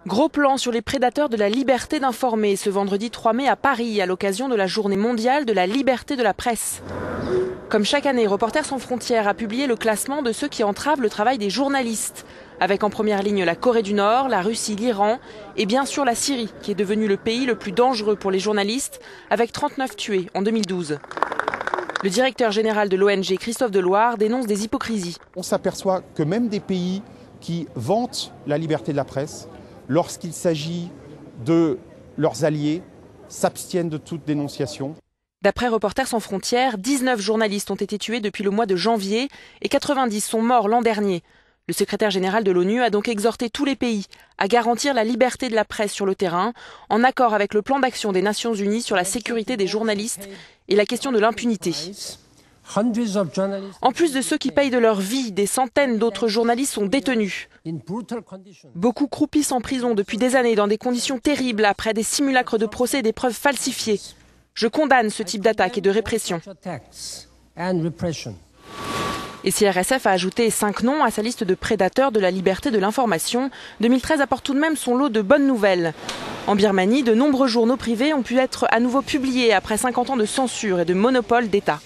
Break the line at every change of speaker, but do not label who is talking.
Gros plan sur les prédateurs de la liberté d'informer ce vendredi 3 mai à Paris à l'occasion de la journée mondiale de la liberté de la presse. Comme chaque année, Reporters sans frontières a publié le classement de ceux qui entravent le travail des journalistes, avec en première ligne la Corée du Nord, la Russie, l'Iran et bien sûr la Syrie, qui est devenue le pays le plus dangereux pour les journalistes, avec 39 tués en 2012. Le directeur général de l'ONG, Christophe Deloire, dénonce des hypocrisies.
On s'aperçoit que même des pays qui vantent la liberté de la presse, lorsqu'il s'agit de leurs alliés, s'abstiennent de toute dénonciation.
D'après Reporters sans frontières, 19 journalistes ont été tués depuis le mois de janvier et 90 sont morts l'an dernier. Le secrétaire général de l'ONU a donc exhorté tous les pays à garantir la liberté de la presse sur le terrain, en accord avec le plan d'action des Nations Unies sur la sécurité des journalistes et la question de l'impunité. En plus de ceux qui payent de leur vie, des centaines d'autres journalistes sont détenus. Beaucoup croupissent en prison depuis des années dans des conditions terribles après des simulacres de procès et des preuves falsifiées. Je condamne ce type d'attaque et de répression. Et si RSF a ajouté 5 noms à sa liste de prédateurs de la liberté de l'information, 2013 apporte tout de même son lot de bonnes nouvelles. En Birmanie, de nombreux journaux privés ont pu être à nouveau publiés après 50 ans de censure et de monopole d'État.